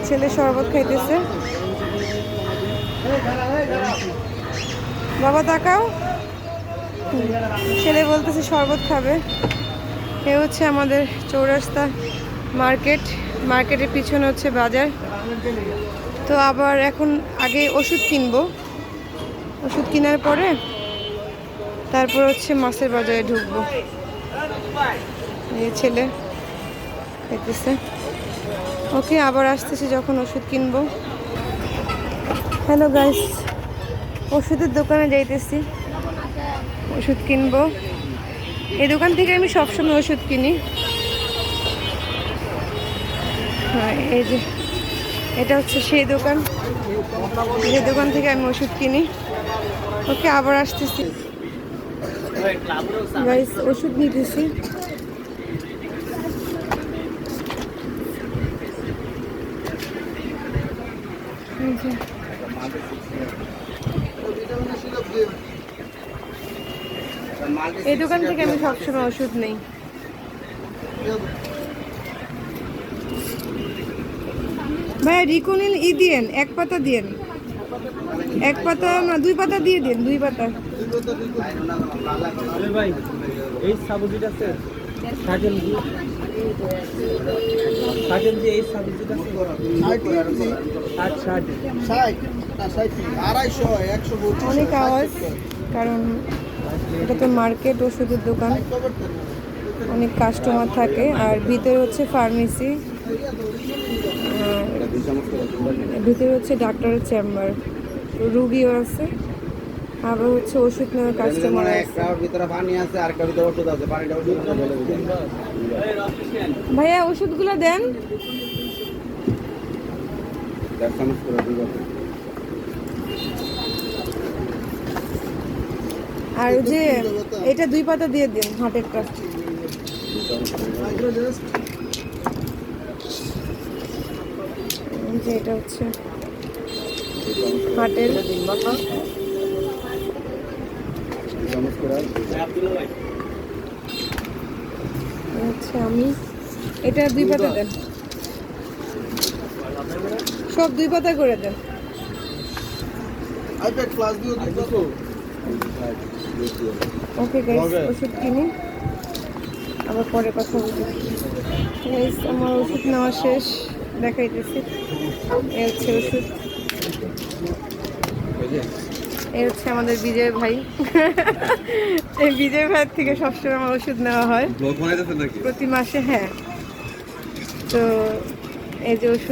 ছেলে শরবত খাইতেছে। বাবা তাকাও, ছেলে বলতেছে শরবত খাবে। এ হচ্ছে আমাদের চৌরাস্তা মার্কেট, মার্কেটের পিছনে হচ্ছে বাজার। তো আবার এখন আগে ওষুধ কিনবো, ওষুধ কেনার পরে তারপর হচ্ছে মাছের বাজারে ঢুকবো। এই ছেলে দেখতেছে, ওকে আবার আসতেছে যখন ওষুধ কিনবো। হ্যালো গাইস, ওষুধের দোকানে যাইতেছি, ওষুধ কিনবো। এই দোকান থেকে আমি সবসময় ওষুধ কিনি। হ্যাঁ, এই যে এটা হচ্ছে সেই দোকান, যে দোকান থেকে আমি ওষুধ কিনি। ওকে আবার আসতেছি গাইস, ওষুধ নিতেছি। এই দোকান থেকে আমি সবসময় ওষুধ নেই। ভাইয়া রিকোনিল দিয়েন, এক পাতা দিয়েন, এক পাতা না 2 পাতা দিয়ে দিন, 2 পাতা। ভাই এই সাবুজিটা আছে থাকেন জি, থাকেন জি, এই সাবুজিটা আছে 60 অনেক আওয়াজ, কারণ এটা তো মার্কেট, ওষুধের দোকান, অনেক কাস্টমার থাকে। আর ভিতরে হচ্ছে ফার্মেসি, ভিতরে হচ্ছে ডাক্তারের চেম্বার, রুগীও আছে, আবার হচ্ছে ওষুধ নেওয়ার কাস্টমার আছে। ভাইয়া ওষুধগুলো দেন। আর যে এটা 2 পাতা দিয়ে দিন, হাটেরটা। যে এটা হচ্ছে হাটের। আচ্ছা, আমি এটা 2 পাতা দেন, সব 2 পাতা করে দেন। ওকে গাইস, ওষুধ কিনি, আবার পরে কথা বলবো। গাইস আমার ওষুধ নেওয়া শেষ, দেখাইতেছি। এই হচ্ছে ওষুধ, এই হচ্ছে আমাদের বিজয় ভাই। এই বিজয় ভাইয়ের থেকে সবসময় আমার ওষুধ নেওয়া হয় প্রতি মাসে। হ্যাঁ, তো এই যে ওষুধ।